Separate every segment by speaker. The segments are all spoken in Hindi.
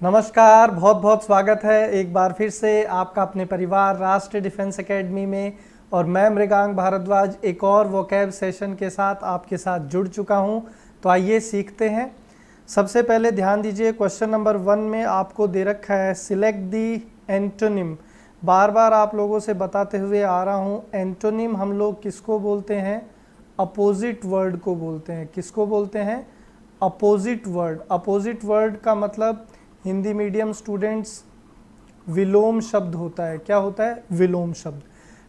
Speaker 1: नमस्कार, बहुत बहुत स्वागत है एक बार फिर से आपका अपने परिवार राष्ट्रीय डिफेंस एकेडमी में। और मैं मृगांक भारद्वाज एक और वोकैब सेशन के साथ आपके साथ जुड़ चुका हूं। तो आइए सीखते हैं। सबसे पहले ध्यान दीजिए, क्वेश्चन नंबर 1 में आपको दे रखा है सिलेक्ट दी एंटोनिम। बार बार आप लोगों से बताते हुए आ रहा हूं, एंटोनिम हम लोग किसको बोलते हैं? अपोजिट वर्ड को बोलते हैं। किसको बोलते हैं? Opposite word. अपोजिट वर्ड का मतलब हिंदी मीडियम स्टूडेंट्स विलोम शब्द होता है। क्या होता है? विलोम शब्द।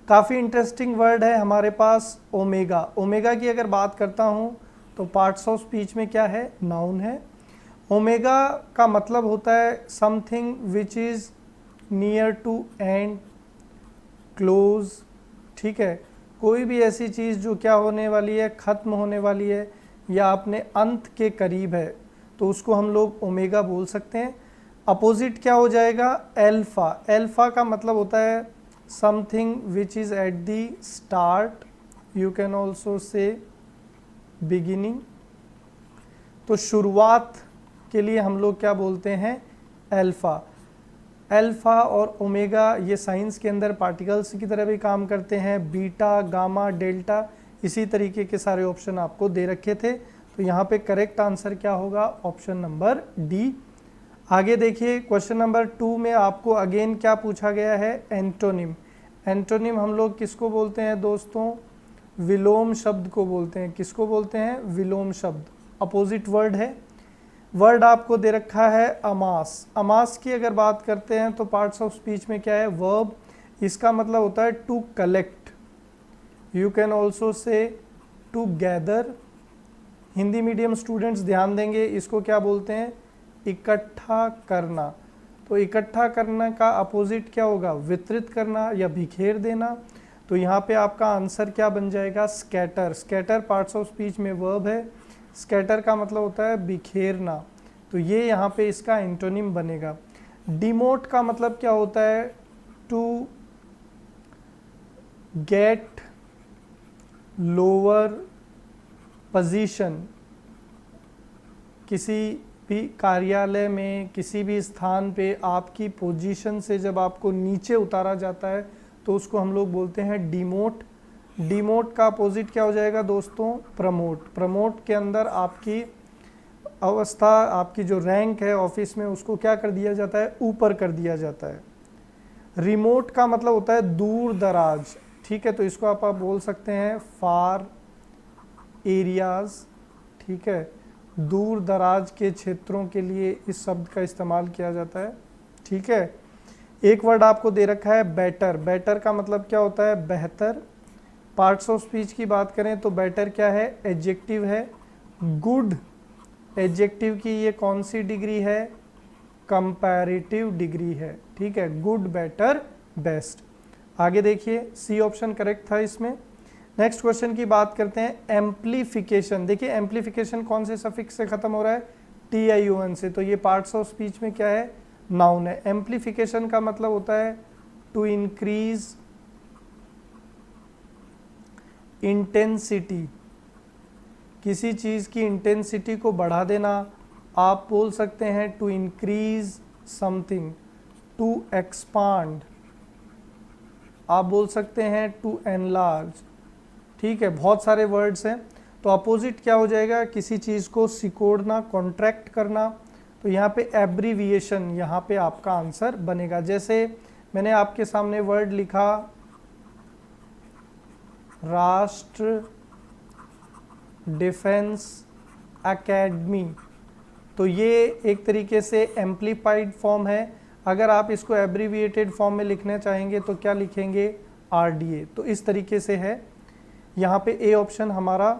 Speaker 1: काफ़ी इंटरेस्टिंग वर्ड है हमारे पास ओमेगा। ओमेगा की अगर बात करता हूँ तो पार्ट्स ऑफ स्पीच में क्या है? नाउन है। ओमेगा का मतलब होता है something which is near to end, close. ठीक है, कोई भी ऐसी चीज़ जो क्या होने वाली है? ख़त्म होने वाली है या अपने अंत के करीब है, तो उसको हम लोग ओमेगा बोल सकते हैं। अपोजिट क्या हो जाएगा? एल्फा। एल्फा का मतलब होता है something which is at the start, you can also से बिगिनिंग। तो शुरुआत के लिए हम लोग क्या बोलते हैं? एल्फा। एल्फा और ओमेगा ये साइंस के अंदर पार्टिकल्स की तरह भी काम करते हैं। बीटा, गामा, डेल्टा, इसी तरीके के सारे ऑप्शन आपको दे रखे थे। तो यहाँ पे करेक्ट आंसर क्या होगा? Option number D. आगे देखिए, क्वेश्चन नंबर 2 में आपको अगेन क्या पूछा गया है? एंटोनिम। एंटोनिम हम लोग किसको बोलते हैं दोस्तों? विलोम शब्द को बोलते हैं। किसको बोलते हैं? विलोम शब्द। अपोजिट वर्ड है। वर्ड आपको दे रखा है अमास। अमास की अगर बात करते हैं तो पार्ट्स ऑफ स्पीच में क्या है? वर्ब। इसका मतलब होता है to collect, you can also say to gather. Hindi medium students ध्यान देंगे, इसको क्या बोलते हैं? इकट्ठा करना। तो इकट्ठा करना का अपोजिट क्या होगा? वितरित करना या बिखेर देना। तो यहाँ पे आपका आंसर क्या बन जाएगा? Scatter. Scatter parts of speech में वर्ब है। स्कैटर का मतलब होता है बिखेरना। तो ये यहाँ पे इसका एंटोनिम बनेगा। डिमोट का मतलब क्या होता है? To get lower position. किसी भी कार्यालय में, किसी भी स्थान पे आपकी पोजीशन से जब आपको नीचे उतारा जाता है तो उसको हम लोग बोलते हैं डिमोट। डिमोट का अपोजिट क्या हो जाएगा दोस्तों? प्रमोट। प्रमोट के अंदर आपकी अवस्था, आपकी जो रैंक है ऑफिस में, उसको क्या कर दिया जाता है? ऊपर कर दिया जाता है। रिमोट का मतलब होता है दूर दराज। ठीक है, तो इसको आप बोल सकते हैं फार एरियाज। ठीक है, दूर दराज के क्षेत्रों के लिए इस शब्द का इस्तेमाल किया जाता है। ठीक है, एक वर्ड आपको दे रखा है बेटर। बेटर का मतलब क्या होता है? बेहतर। पार्ट्स ऑफ स्पीच की बात करें तो बेटर क्या है? एडजेक्टिव है। गुड एडजेक्टिव की ये कौन सी डिग्री है? कंपैरेटिव डिग्री है। ठीक है, गुड, बेटर, बेस्ट। आगे देखिए, सी ऑप्शन करेक्ट था इसमें। नेक्स्ट क्वेश्चन की बात करते हैं एम्प्लीफिकेशन। देखिए, एम्प्लीफिकेशन कौन से सफिक्स से खत्म हो रहा है? TION से। तो ये पार्ट्स ऑफ स्पीच में क्या है? नाउन है। एम्प्लीफिकेशन का मतलब होता है टू इंक्रीज इंटेंसिटी। किसी चीज़ की इंटेंसिटी को बढ़ा देना। आप बोल सकते हैं to increase something, to expand. आप बोल सकते हैं टू एनलार्ज। ठीक है, बहुत सारे वर्ड्स हैं। तो अपोजिट क्या हो जाएगा? किसी चीज़ को सिकोड़ना, कॉन्ट्रैक्ट करना। तो यहाँ पे एब्रीविएशन, यहाँ पे आपका आंसर बनेगा। जैसे मैंने आपके सामने वर्ड लिखा राष्ट्र डिफेंस एकेडमी, तो ये एक तरीके से एम्प्लीफाइड फॉर्म है। अगर आप इसको एब्रीविएटेड फॉर्म में लिखना चाहेंगे तो क्या लिखेंगे? RDA। तो इस तरीके से है। यहाँ पे ए ऑप्शन हमारा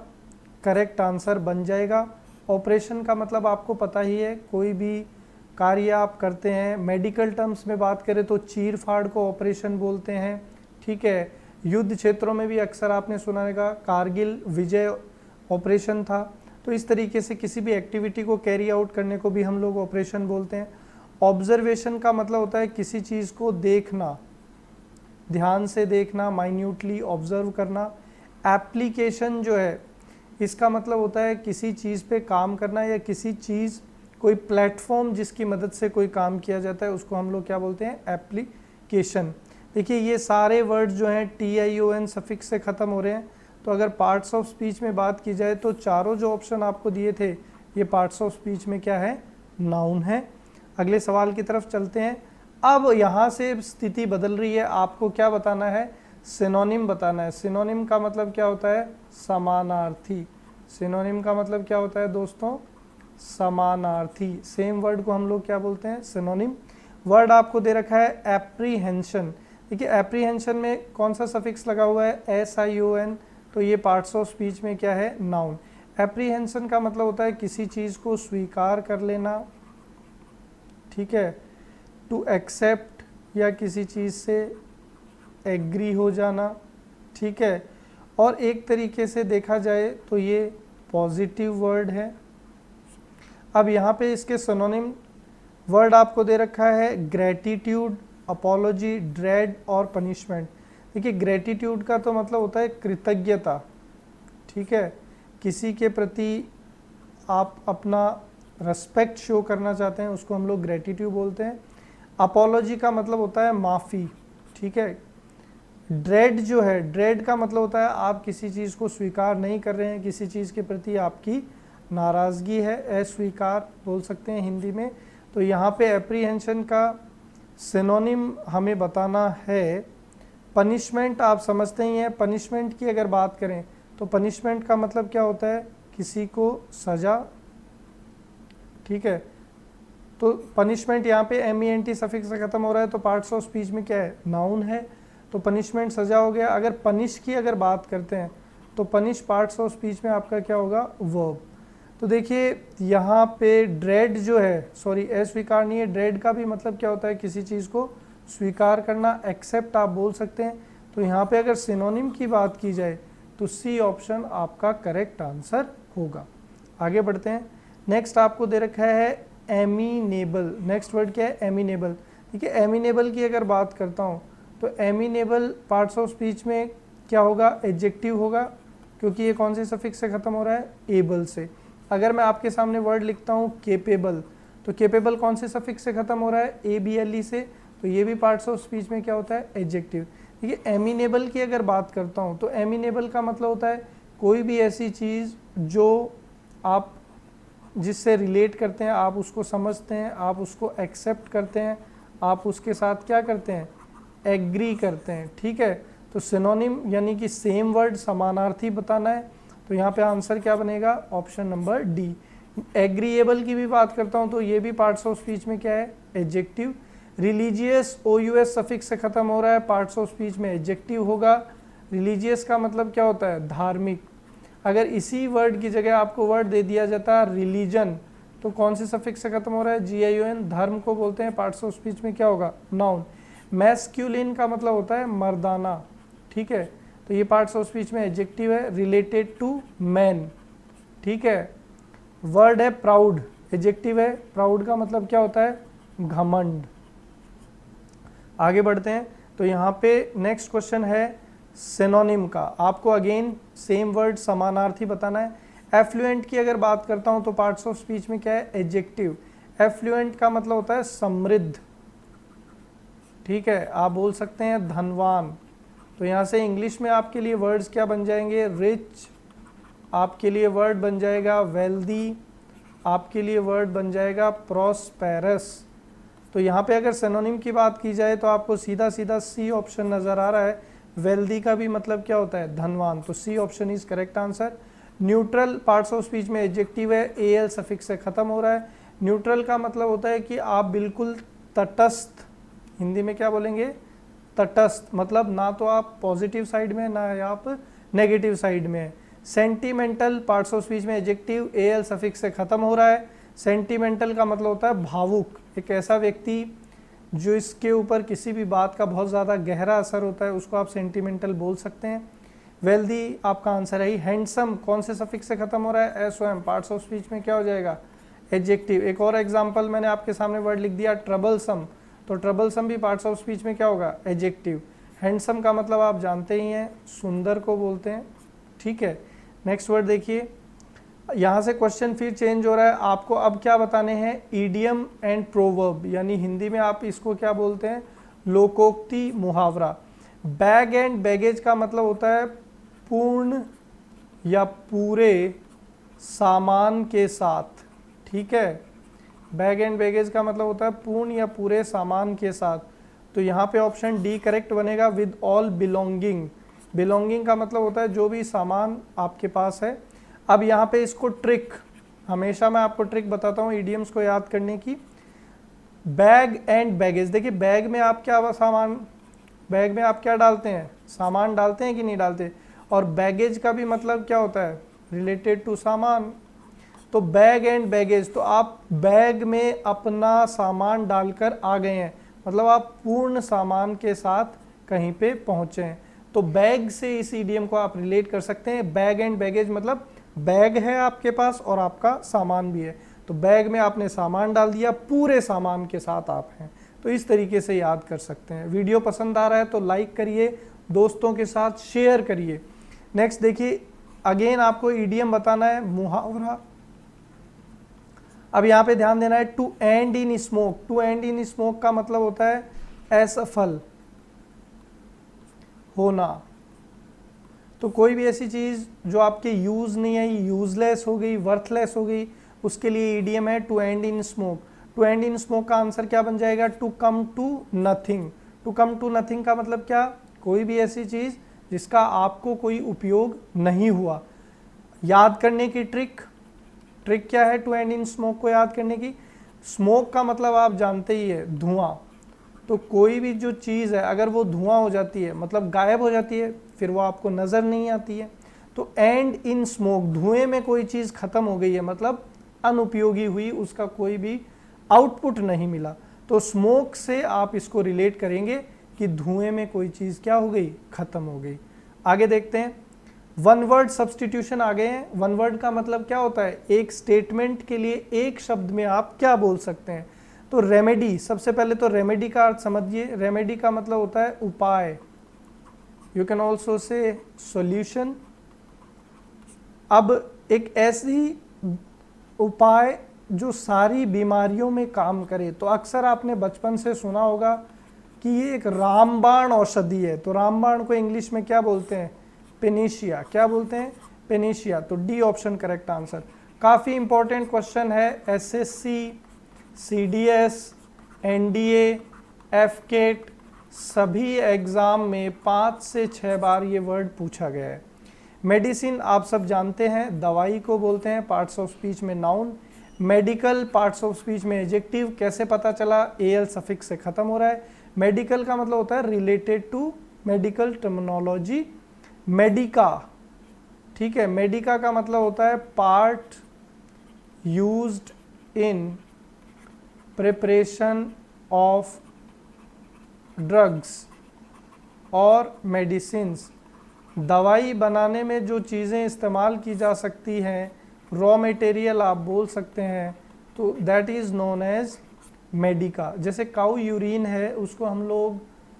Speaker 1: करेक्ट आंसर बन जाएगा। ऑपरेशन का मतलब आपको पता ही है, कोई भी कार्य आप करते हैं। मेडिकल टर्म्स में बात करें तो चीर फाड़ को ऑपरेशन बोलते हैं। ठीक है, युद्ध क्षेत्रों में भी अक्सर आपने सुना होगा कारगिल विजय ऑपरेशन था। तो इस तरीके से किसी भी एक्टिविटी को कैरी आउट करने को भी हम लोग ऑपरेशन बोलते हैं। ऑब्जर्वेशन का मतलब होता है किसी चीज़ को देखना, ध्यान से देखना, माइन्यूटली ऑब्जर्व करना। एप्लीकेशन जो है, इसका मतलब होता है किसी चीज़ पे काम करना या किसी चीज़ कोई प्लेटफॉर्म जिसकी मदद से कोई काम किया जाता है उसको हम लोग क्या बोलते हैं, एप्लीकेशन। देखिए ये सारे वर्ड जो हैं TION सफिक्स से ख़त्म हो रहे हैं। तो अगर पार्ट्स ऑफ स्पीच में बात की जाए तो चारों जो ऑप्शन आपको दिए थे ये पार्ट्स ऑफ स्पीच में क्या है, नाउन है। अगले सवाल की तरफ चलते हैं। अब यहाँ से स्थिति बदल रही है, आपको क्या बताना है, सिनोनिम बताना है। सिनोनिम का मतलब क्या होता है, समानार्थी। सिनोनिम का मतलब क्या होता है दोस्तों, समानार्थी। सेम वर्ड को हम लोग क्या बोलते हैं, सिनोनिम। वर्ड आपको दे रखा है एप्रीहेंशन। देखिए एप्रीहेंशन में कौन सा सफिक्स लगा हुआ है, SION, तो ये पार्ट्स ऑफ स्पीच में क्या है, नाउन। एप्रीहेंशन का मतलब होता है किसी चीज़ को स्वीकार कर लेना, ठीक है, टू एक्सेप्ट या किसी चीज़ से एग्री हो जाना, ठीक है। और एक तरीके से देखा जाए तो ये पॉजिटिव वर्ड है। अब यहाँ पे इसके सिनोनिम वर्ड आपको दे रखा है ग्रेटिट्यूड, अपॉलॉजी, ड्रेड और पनिशमेंट। देखिए ग्रेटिट्यूड का तो मतलब होता है कृतज्ञता, ठीक है, किसी के प्रति आप अपना रेस्पेक्ट शो करना चाहते हैं उसको हम लोग ग्रेटिट्यूड बोलते हैं। अपॉलॉजी का मतलब होता है माफ़ी, ठीक है। ड्रेड जो है, ड्रेड का मतलब होता है आप किसी चीज़ को स्वीकार नहीं कर रहे हैं, किसी चीज़ के प्रति आपकी नाराज़गी है, अस्वीकार बोल सकते हैं हिंदी में। तो यहाँ पे एप्रीहेंशन का सिनोनिम हमें बताना है पनिशमेंट। आप समझते ही हैं, पनिशमेंट की अगर बात करें तो पनिशमेंट का मतलब क्या होता है, किसी को सज़ा, ठीक है। तो पनिशमेंट यहाँ पे MENT सफिक्स से ख़त्म हो रहा है तो पार्ट्स ऑफ स्पीच में क्या है, नाउन है। तो पनिशमेंट सज़ा हो गया। अगर पनिश की अगर बात करते हैं तो पनिश पार्ट्स ऑफ स्पीच में आपका क्या होगा, वर्ब। तो देखिए यहाँ पे ड्रेड जो है, सॉरी अस्वीकार नहीं है, ड्रेड का भी मतलब क्या होता है, किसी चीज़ को स्वीकार करना, एक्सेप्ट आप बोल सकते हैं। तो यहाँ पे अगर सिनोनिम की बात की जाए तो C ऑप्शन आपका करेक्ट आंसर होगा। आगे बढ़ते हैं। नेक्स्ट आपको दे रखा है एमिनेबल। नेक्स्ट वर्ड क्या है, एमिनेबल। देखिए एमिनेबल की अगर बात करता हूँ तो एमिनेबल पार्ट्स ऑफ स्पीच में क्या होगा, एडजेक्टिव होगा, क्योंकि ये कौन से सफिक्स से ख़त्म हो रहा है, एबल से। अगर मैं आपके सामने वर्ड लिखता हूँ केपेबल, तो केपेबल कौन से सफिक्स से ख़त्म हो रहा है, ABLE से, तो ये भी पार्ट्स ऑफ स्पीच में क्या होता है, एडजेक्टिव। देखिए एमिनेबल की अगर बात करता हूँ तो एमिनेबल का मतलब होता है कोई भी ऐसी चीज़ जो आप जिससे रिलेट करते हैं, आप उसको समझते हैं, आप उसको एक्सेप्ट करते हैं, आप उसके साथ क्या करते हैं, एग्री करते हैं, ठीक है। तो सिनोनिम यानी कि सेम वर्ड, समानार्थी बताना है। तो यहाँ पे आंसर क्या बनेगा, ऑप्शन नंबर D। एग्रीएबल की भी बात करता हूँ तो ये भी पार्ट्स ऑफ स्पीच में क्या है, एडजेक्टिव। रिलीजियस OUS सफिक्स से ख़त्म हो रहा है, पार्ट्स ऑफ स्पीच में एडजेक्टिव होगा। रिलीजियस का मतलब क्या होता है, धार्मिक। अगर इसी वर्ड की जगह आपको वर्ड दे दिया जाता है रिलीजन, तो कौन से सफिक्स से खत्म हो रहा है, GION, धर्म को बोलते हैं, पार्ट्स ऑफ स्पीच में क्या होगा, नाउन। मैस्क्यूलिन का मतलब होता है मर्दाना, ठीक है, तो ये पार्ट्स ऑफ स्पीच में एडजेक्टिव है। रिलेटेड टू मैन, ठीक है। वर्ड है प्राउड, एडजेक्टिव है। प्राउड का मतलब क्या होता है, घमंड। आगे बढ़ते हैं। तो यहाँ पे नेक्स्ट क्वेश्चन है सिनोनिम का। आपको अगेन सेम वर्ड समानार्थी बताना है। एफ्लुएंट की अगर बात करता हूँ तो पार्ट्स ऑफ स्पीच में क्या है, एडजेक्टिव। एफ्लुएंट का मतलब होता है समृद्ध, ठीक है, आप बोल सकते हैं धनवान। तो यहाँ से इंग्लिश में आपके लिए वर्ड्स क्या बन जाएंगे, रिच, आपके लिए वर्ड बन जाएगा वेल्दी, आपके लिए वर्ड बन जाएगा प्रॉस्पेरस। तो यहाँ पे अगर सिनोनिम की बात की जाए तो आपको सीधा सीधा C ऑप्शन नज़र आ रहा है। वेल्दी का भी मतलब क्या होता है, धनवान, तो C option is correct answer. Neutral parts of speech में एडजेक्टिव है, AL सफिक्स से ख़त्म हो रहा है। न्यूट्रल का मतलब होता है कि आप बिल्कुल तटस्थ, हिंदी में क्या बोलेंगे, तटस्थ, मतलब ना तो आप पॉजिटिव साइड में ना आप नेगेटिव साइड में। सेंटिमेंटल पार्ट्स ऑफ स्पीच में एडजेक्टिव, AL सफिक्स से ख़त्म हो रहा है। सेंटिमेंटल का मतलब होता है भावुक, एक ऐसा व्यक्ति जो इसके ऊपर किसी भी बात का बहुत ज़्यादा गहरा असर होता है, उसको आप सेंटिमेंटल बोल सकते हैं। वेल्दी आपका आंसर है। हैंडसम कौन से सफिक्स से खत्म हो रहा है, SOM, पार्ट्स ऑफ स्पीच में क्या हो जाएगा, एडजेक्टिव। एक और एग्जांपल मैंने आपके सामने वर्ड लिख दिया ट्रबलसम, तो ट्रबलसम भी पार्ट्स ऑफ स्पीच में क्या होगा, एडजेक्टिव। हैंडसम का मतलब आप जानते ही हैं, सुंदर को बोलते हैं, ठीक है। नेक्स्ट वर्ड देखिए, यहाँ से क्वेश्चन फिर चेंज हो रहा है, आपको अब क्या बताने हैं, ईडियम एंड प्रोवर्ब, यानी हिंदी में आप इसको क्या बोलते हैं, लोकोक्ति मुहावरा। बैग एंड बैगेज का मतलब होता है पूर्ण या पूरे सामान के साथ, ठीक है। बैग एंड बैगेज का मतलब होता है पूर्ण या पूरे सामान के साथ। तो यहाँ पे ऑप्शन डी करेक्ट बनेगा, विद ऑल बिलोंगिंग। बिलोंगिंग का मतलब होता है जो भी सामान आपके पास है। अब यहाँ पे इसको ट्रिक, हमेशा मैं आपको ट्रिक बताता हूँ ईडियम्स को याद करने की। बैग एंड बैगेज, देखिए बैग में आप क्या सामान, बैग में आप क्या डालते हैं, सामान डालते हैं कि नहीं डालते। और बैगेज का भी मतलब क्या होता है, रिलेटेड टू सामान। तो बैग एंड बैगेज, तो आप बैग में अपना सामान डालकर आ गए हैं, मतलब आप पूर्ण सामान के साथ कहीं पे पहुंचे हैं। तो बैग से इस ईडियम को आप रिलेट कर सकते हैं। बैग एंड बैगेज मतलब बैग है आपके पास और आपका सामान भी है, तो बैग में आपने सामान डाल दिया, पूरे सामान के साथ आप हैं। तो इस तरीके से याद कर सकते हैं। वीडियो पसंद आ रहा है तो लाइक करिए, दोस्तों के साथ शेयर करिए। नेक्स्ट देखिए, अगेन आपको ईडियम बताना है, मुहावरा। अब यहाँ पे ध्यान देना है, to end in smoke. To end in smoke का मतलब होता है असफल होना। तो कोई भी ऐसी चीज जो आपके यूज नहीं आई, यूजलेस हो गई, वर्थलेस हो गई, उसके लिए ईडियम है to end in smoke. To end in smoke का आंसर क्या बन जाएगा, to come to nothing. To come to nothing का मतलब क्या, कोई भी ऐसी चीज जिसका आपको कोई उपयोग नहीं हुआ। याद करने की ट्रिक, ट्रिक क्या है टू एंड इन स्मोक को याद करने की। स्मोक का मतलब आप जानते ही है, धुआं। तो कोई भी जो चीज़ है अगर वो धुआं हो जाती है मतलब गायब हो जाती है, फिर वो आपको नज़र नहीं आती है। तो एंड इन स्मोक, धुएं में कोई चीज़ खत्म हो गई है मतलब अनुपयोगी हुई, उसका कोई भी आउटपुट नहीं मिला। तो स्मोक से आप इसको रिलेट करेंगे कि धुएं में कोई चीज़ क्या हो गई, खत्म हो गई। आगे देखते हैं, वन वर्ड सब्सटीट्यूशन आ गए हैं। वन वर्ड का मतलब क्या होता है, एक स्टेटमेंट के लिए एक शब्द में आप क्या बोल सकते हैं। तो रेमेडी, सबसे पहले तो रेमेडी का अर्थ समझिए। रेमेडी का मतलब होता है उपाय, यू कैन ऑल्सो से सॉल्यूशन। अब एक ऐसी उपाय जो सारी बीमारियों में काम करे। तो अक्सर आपने बचपन से सुना होगा कि ये एक रामबाण औषधि है। तो रामबाण को इंग्लिश में क्या बोलते हैं, पेनिशिया। क्या बोलते हैं, पेनिशिया। तो डी ऑप्शन करेक्ट आंसर। काफ़ी इंपॉर्टेंट क्वेश्चन है, एसएससी, सीडीएस, एनडीए, एफकेट सभी एग्ज़ाम में 5 से 6 बार ये वर्ड पूछा गया है। मेडिसिन आप सब जानते हैं, दवाई को बोलते हैं पार्ट्स ऑफ स्पीच में noun. Medical parts of speech में एडजेक्टिव। कैसे पता चला, एल सफिक्स से ख़त्म हो रहा है। मेडिकल का मतलब होता है related to medical terminology. Medica, ठीक है, मेडिका का मतलब होता है part used in preparation of drugs और मेडिसिन्स। दवाई बनाने में जो चीज़ें इस्तेमाल की जा सकती हैं, रॉ मटेरियल आप बोल सकते हैं, तो that is known as medica. जैसे काऊ यूरिन है, उसको हम लोग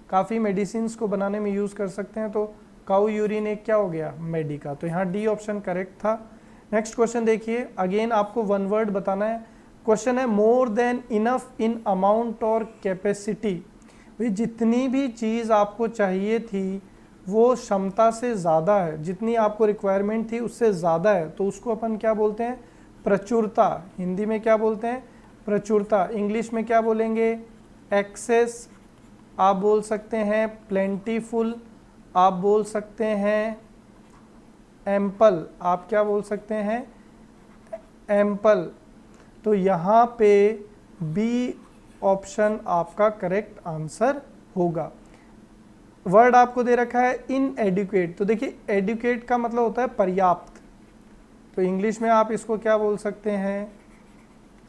Speaker 1: काफ़ी मेडिसिन्स को बनाने में यूज़ कर सकते हैं, तो काऊ यूरिन एक क्या हो गया, मेडिका। तो यहाँ डी ऑप्शन करेक्ट था। नेक्स्ट क्वेश्चन देखिए, अगेन आपको वन वर्ड बताना है। क्वेश्चन है, more than enough in amount और कैपेसिटी। भाई जितनी भी चीज़ आपको चाहिए थी वो क्षमता से ज़्यादा है, जितनी आपको रिक्वायरमेंट थी उससे ज़्यादा है, तो उसको अपन क्या बोलते हैं, प्रचुरता। हिंदी में क्या बोलते हैं, प्रचुरता। इंग्लिश में क्या बोलेंगे, एक्सेस आप बोल सकते हैं, प्लेंटीफुल आप बोल सकते हैं, एम्पल आप क्या बोल सकते हैं, एम्पल। तो यहाँ पे बी ऑप्शन आपका करेक्ट आंसर होगा। वर्ड आपको दे रखा है इनएडुकेट। तो देखिए एडुकेट का मतलब होता है पर्याप्त, तो इंग्लिश में आप इसको क्या बोल सकते हैं,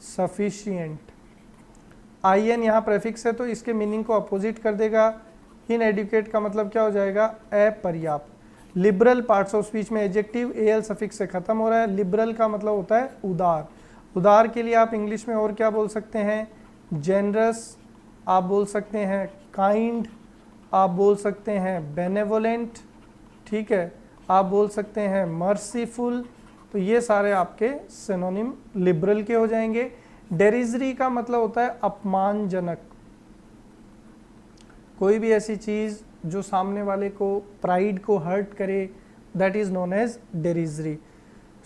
Speaker 1: सफिशिएंट। आई एन यहाँ प्रेफिक्स है तो इसके मीनिंग को अपोजिट कर देगा। इनएडुकेट का मतलब क्या हो जाएगा, अपर्याप्त। लिबरल पार्ट्स ऑफ स्पीच में एडजेक्टिव, एल सफिक्स से खत्म हो रहा है। लिबरल का मतलब होता है उदार। उदार के लिए आप इंग्लिश में और क्या बोल सकते हैं, जेनरस आप बोल सकते हैं, काइंड आप बोल सकते हैं, बेनेवोलेंट, ठीक है, आप बोल सकते हैं मर्सीफुल, तो ये सारे आपके सिनोनिम लिबरल के हो जाएंगे। डेरिजरी का मतलब होता है अपमानजनक, कोई भी ऐसी चीज जो सामने वाले को, प्राइड को हर्ट करे, that is known as derisory.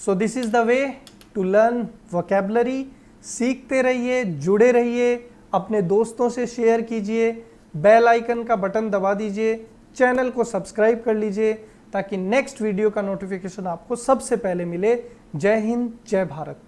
Speaker 1: So this is the way to learn vocabulary. सीखते रहिए, जुड़े रहिए, अपने दोस्तों से शेयर कीजिए, बेल आइकन का बटन दबा दीजिए, चैनल को सब्सक्राइब कर लीजिए ताकि नेक्स्ट वीडियो का नोटिफिकेशन आपको सबसे पहले मिले। जय हिंद, जय भारत।